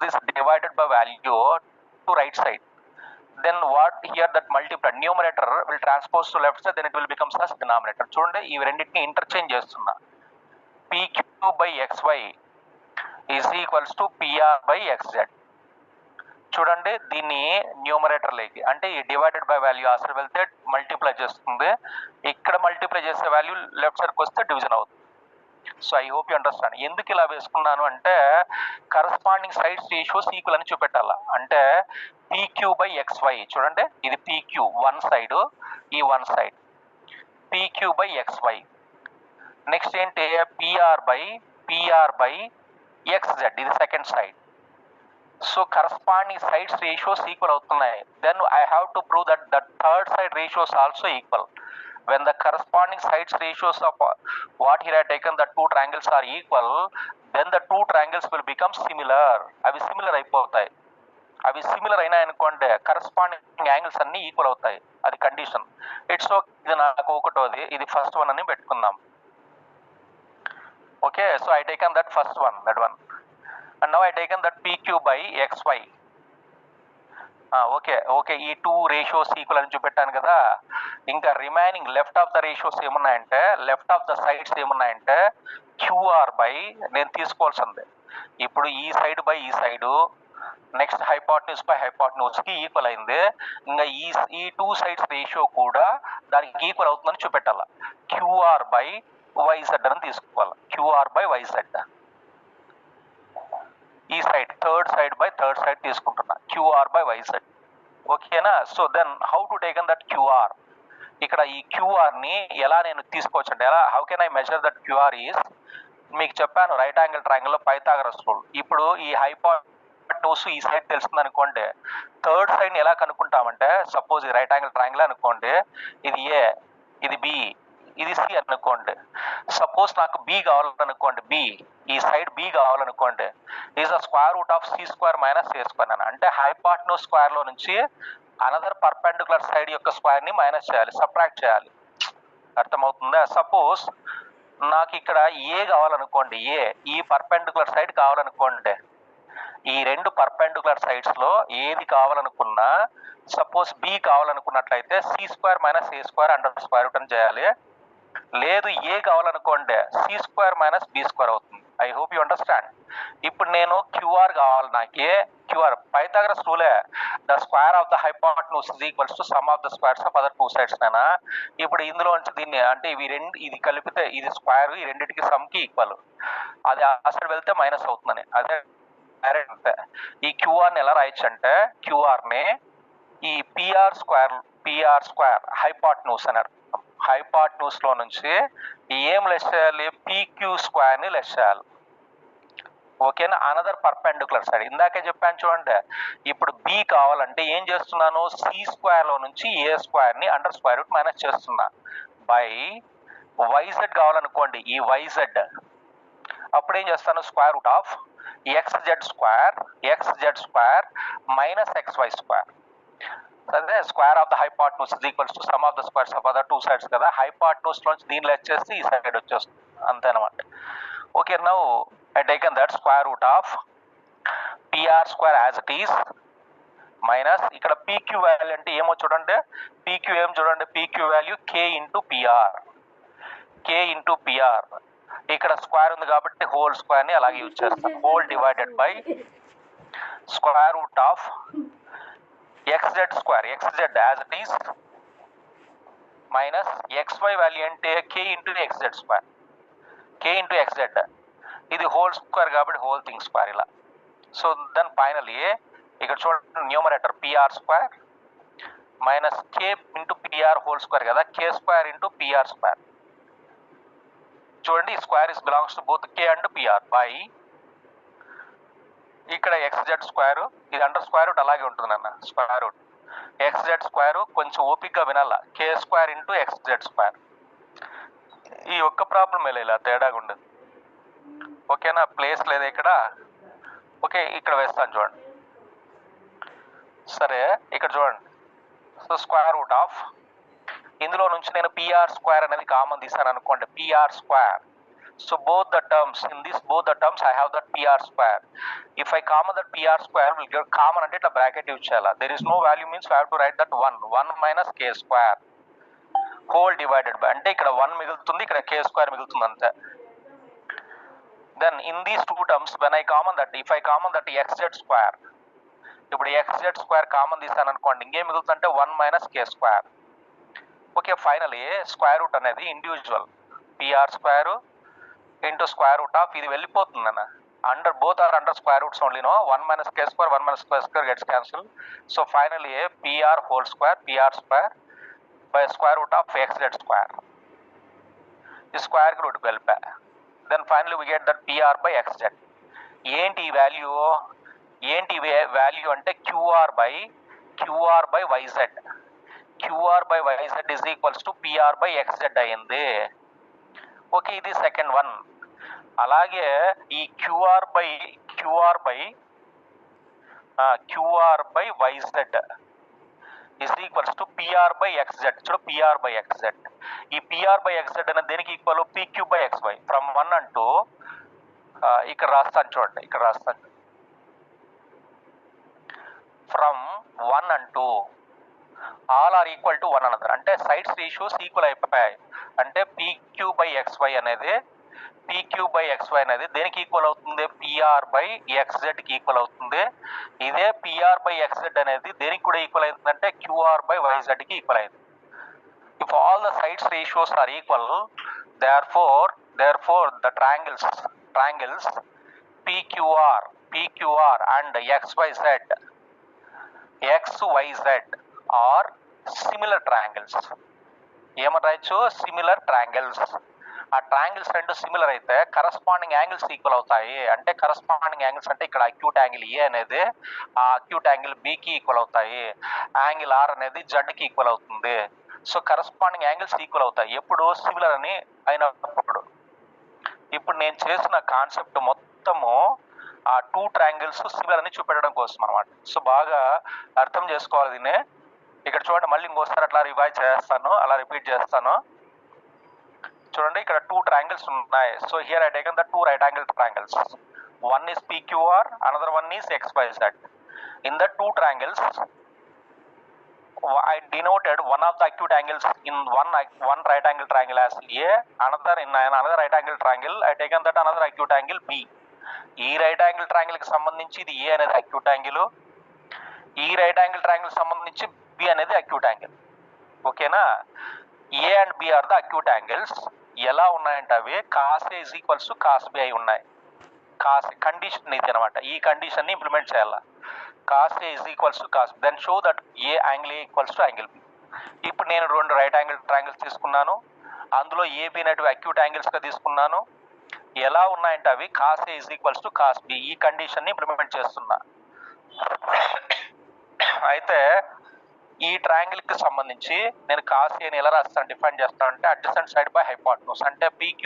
this divided by value to right side, then what here that multiply numerator will transpose to left side, then it will becomes as denominator. చూడండి ఈ రెండింటిని interchange చేస్తున్నా. pq by xy is equals to pr by xz. చూడండి దీన్ని numerator లేకి అంటే ఈ divided by value అసలు వెళ్తే మల్టిప్లై చేస్తుంది, ఇక్కడ మల్టిప్లై చేసే వాల్యూ లెఫ్ట్ సైడ్కి వస్తే డివిజన్ అవుతుంది. So I hope you understand. ఎందుకు ఇలా వేసుకున్నాను అంటే కరస్పాండింగ్ సైడ్స్ రేషియోస్ ఈక్వల్ అని చూపెట్టాలా. అంటే పీక్యూ బై ఎక్స్వై, చూడండి ఇది పీక్యూ వన్ సైడ్, ఈ one side PQ by XY. Next ఏంటి పిఆర్ బై ఎక్స్జెడ్, ఇది second side. So corresponding sides ratios equal అవుతున్నాయి. Then I have to prove that the third side ratios also equal. When the corresponding sides ratios of what here I taken the two triangles are equal, then the two triangles will become similar. అవి similar అయిపోతాయి. అవి similar అయినా అనుకోండి corresponding angles అన్ని equal అవుతాయి, అది condition. It's okay, ఇది నాకు ఒకటోది, ఇది ఫస్ట్ వన్ అని పెట్టుకుందాం. Okay, so I taken that first one, that one. And now I taken that PQ by XY. Okay ఈ టూ రేషియోస్ ఈక్వల్ అని చూపెట్టాను కదా. ఇంకా remaining left of the ratios ఏమున్నాయంటే, లెఫ్ట్ ఆఫ్ ద సైడ్స్ ఏమున్నాయంటే QR by, నేను తీసుకోవాల్సిందే ఇప్పుడు ఈ సైడ్ బై ఈ సైడు, నెక్స్ట్ హైపాటన్యూస్ బై హైపాటన్యూస్కి ఈక్వల్ అయింది. ఇంకా ఈ టూ సైడ్స్ రేషియో కూడా దానికి ఈక్వల్ అవుతుందని చూపెట్టాల. క్యూఆర్ బై వైజెడ్ అని తీసుకోవాలి. క్యూఆర్ బై వైజెడ్ ఈ side third side by third side తీసుకుంటున్నా, క్యూఆర్ బై వైజెడ్. ఓకేనా? So then how to taken that QR. ఇక్కడ ఈ క్యూఆర్ని ఎలా నేను తీసుకోవచ్చు అంటే, ఎలా how can I measure that QR is, మీకు చెప్పాను రైట్ యాంగిల్ ట్రయాంగిల్లో పైథాగరస్ రూల్. ఇప్పుడు ఈ హైపాటన్యూస్ ఈ సైడ్ తెలుస్తుంది అనుకోండి, థర్డ్ సైడ్ని ఎలా కనుక్కుంటామంటే, సపోజ్ ఈ రైట్ యాంగిల్ ట్రయాంగిల్ అనుకోండి, ఇది ఏ, ఇది బి, ఇది సి అనుకోండి. సపోజ్ నాకు బి కావాలనుకోండి, బి ఈ సైడ్ బి కావాలనుకోండి, is the square root of C square minus A square అని. అంటే హైపాటన్యూస్ స్క్వేర్ లో నుంచి అనదర్ పర్పెండికులర్ సైడ్ యొక్క స్క్వేర్ ని మైనస్ చేయాలి, సబ్ట్రాక్ట్ చేయాలి. అర్థమవుతుందా? సపోజ్ నాకు ఇక్కడ ఏ కావాలనుకోండి, ఏ ఈ పర్పెండికులర్ సైడ్ కావాలనుకోండి, ఈ రెండు పర్పెండికులర్ సైడ్స్ లో ఏది కావాలనుకున్నా, సపోజ్ బి కావాలనుకున్నట్లయితే C square minus A square under square root అని చేయాలి. లేదు ఏ కావాలనుకోండి C square minus B square అవుతుంది. I hope you understand. ఇప్పుడు నేను క్యూఆర్ కావాలి, నాకే క్యూఆర్ పైథాగరస్ రూలే, the square of the hypotenuse is equals to sum of the squares of other two sides నేనా. ఇప్పుడు ఇందులో నుంచి దీన్ని అంటే ఇవి రెండు, ఇది కలిపితే ఇది స్క్వేర్, ఈ రెండింటికి సమ్కి ఈక్వల్, అది అసలు వెళ్తే మైనస్ అవుతుందని. అదే డైరెక్ట్ ఈ క్యూఆర్ని ఎలా రాయొచ్చు అంటే, క్యూఆర్ని ఈ పిఆర్ స్క్వేర్ హైపాటన్యూస్ అని అర్థం. హైపాటన్యూస్ లో నుంచి ఏం లెస్ చేయాలి, పీక్యూ స్క్వేర్ ని లెస్ చేయాలి. ఓకేనా? Another perpendicular side. ఇందాకే చెప్పాను చూడండి, ఇప్పుడు బి కావాలంటే ఏం చేస్తున్నాను, సి స్క్వేర్ లో నుంచి ఏ స్క్వేర్ ని అండర్ స్క్వేర్ రూట్ మైనస్ చేస్తున్నా బై వైజెడ్ కావాలనుకోండి, ఈ వైజెడ్ అప్పుడు ఏం చేస్తాను, square root of XZ square minus XY square. అదే square of the hypotenuse is equals to sum of the squares of other two sides కదా. Hypotenuse నుంచి దీన్ని లెస్ చేస్తే ఈ సైడ్ వచ్చేస్తుంది, అంతేనమాట. Okay, now I taken that square root of PR square as it is minus, ఇక్కడ PQ value అంటే ఏమో చూడండి, పీక్యూ ఏం చూడండి, PQ value K into PR. ఇక్కడ స్క్వేర్ ఉంది కాబట్టి హోల్ స్క్వేర్ ని అలాగే యూజ్ చేస్తాం, whole divided by square root of XZ as it is minus XY value అంటే కే ఇంటూ ఎక్స్జెడ్ స్క్వేర్, ఇది హోల్ స్క్వేర్ కాబట్టి హోల్ థింగ్ స్క్వేర్ ఇలా. సో దెన్ ఫైనలీ ఇక్కడ చూడండి numerator PR square minus K into PR whole square కదా, K square into PR square. చూడండి square is belongs to both K and PR by ఇక్కడ XZ square, ఇది under square route అలాగే ఉంటుంది అన్న, square root XZ square కొంచెం ఓపిక్గా వినాల, కే square into XZ square. ఈ ఒక్క ప్రాబ్లం ఇలా తేడాగా ఉండదు. ఓకేనా? ప్లేస్ లేదా ఇక్కడ. ఓకే, ఇక్కడ వేస్తాను చూడండి. సరే ఇక్కడ చూడండి, సో స్క్వేర్ రూట్ ఆఫ్ ఇందులో నుంచి నేను పిఆర్ స్క్వేర్ అనేది కామన్ తీసాను అనుకోండి, PR square So both the terms, in this both the terms I have that PR square. If I common that PR square will get common అంటే ఇట్లా bracket use చేయాలి. There is no value means I have to write that 1 minus k square whole divided by, అంటే ఇక్కడ 1 మిగులుతుంది, ఇక్కడ k square మిగులుతుంది అంతే. Then in these two terms when I common that, if I common that xz square, ఇప్పుడు xz square common తీసాను అనుకోండి, ఇంకేం మిగులుతుందంటే 1 minus k square. Okay, finally square root అనేది individual PR square into square root of ఇది వెళ్ళిపోతుంది అన్న, under both are under square roots only. No 1 minus k square 1 minus k square gets cancelled. So finally PR whole square by square root of xz square. ఈ square root వెళ్ళిపా. Then finally we get that PR by xz. ఏంటి value, ఏంటి value అంటే QR by yz. QR by yz is equals to PR by xz అయింది. Okay, ఇది second one. అలాగే ఈ QR by yz is equals to PR by xz. చూడు PR by xz, ఈ PR by xz అనేది దేనికి equal, PQ by xy. From 1 and 2 ఇక్కడ రాస్తాను చూడండి, ఇక్కడ రాస్తాను. From 1 and 2 all are equal to 1 another, అంటే సైడ్స్ రేషియోస్ ఈక్వల్ అయిపోయాయి. అంటే PQ by xy అనేది దేనికి ఈక్వల్ అవుతుంది, PR by xz కి ఈక్వల్ అవుతుంది. ఇదే PR by xz అనేది దేనికి కూడా ఈక్వల్ అవుతుందంటే QR by yz కి ఈక్వల్ అయింది. If all the sides ratios are equal, therefore the triangles PQR and XYZ are similar triangles. ఏమని రాయొచ్చు, సిమిలర్ ట్రయాంగిల్స్. ఆ ట్రయాంగిల్స్ రెండు సిమిలర్ అయితే కరస్పాండింగ్ యాంగిల్స్ ఈక్వల్ అవుతాయి. అంటే కరస్పాండింగ్ యాంగిల్స్ అంటే ఇక్కడ అక్యూట్ యాంగిల్ ఏ అనేది ఆ అక్యూట్ యాంగిల్ బికి ఈక్వల్ అవుతాయి, యాంగిల్ ఆర్ అనేది జడ్కి ఈక్వల్ అవుతుంది. సో కరస్పాండింగ్ యాంగిల్స్ ఈక్వల్ అవుతాయి ఎప్పుడు, సిమిలర్ అని అయినప్పుడు. ఇప్పుడు నేను చేసిన కాన్సెప్ట్ మొత్తము ఆ 2 ట్రయాంగిల్స్ సిమిలర్ అని చూపెట్టడం కోసం అనమాట. సో బాగా అర్థం చేసుకోవాలి దీన్ని. ఇక్కడ చూడండి, మళ్ళీ ఇంకోసారి అట్లా రివైజ్ చేస్తాను, అలా రిపీట్ చేస్తాను. చూడండి, ఇక్కడ 2 triangles ఉన్నాయి. So here I taken the 2 right angle triangles. One is PQR, another one is XYZ. In the 2 triangles I denoted one of the acute angles in one right angle triangle as A, another in another right angle triangle I taken that another acute angle B. ఈ right angle triangle కి సంబంధించి ఇది A అనేది acute angle, ఈ right angle triangle సంబంధించి B అనేది acute angle. ఓకేనా, A and B are the acute angles. ఎలా ఉన్నాయంటే అవి cos A is equals to cos B అయి ఉన్నాయి. కాస్ కండిషన్ ఇది అనమాట, ఈ కండిషన్ ని ఇంప్లిమెంట్ చేయాలి. Cos A is equals to cos, then show that A angle A equals to angle B. ఇప్పుడు నేను 2 రైట్ యాంగిల్ ట్రయాంగిల్స్ తీసుకున్నాను, అందులో ఏబి అనేటివి అక్యూట్ యాంగిల్స్గా తీసుకున్నాను. ఎలా ఉన్నాయంటే అవి cos A is equals to cos B, ఈ కండిషన్ ని ఇంప్లిమెంట్ చేస్తున్నా. అయితే ఈ ట్రయాంగిల్ కి సంబంధించి నేను కాస్ ఏని ఎలా రాస్తాను, డిఫైన్ చేస్తాను అంటే అడ్జసెంట్ సైడ్ బై హైపోటెన్యూస్, అంటే PQ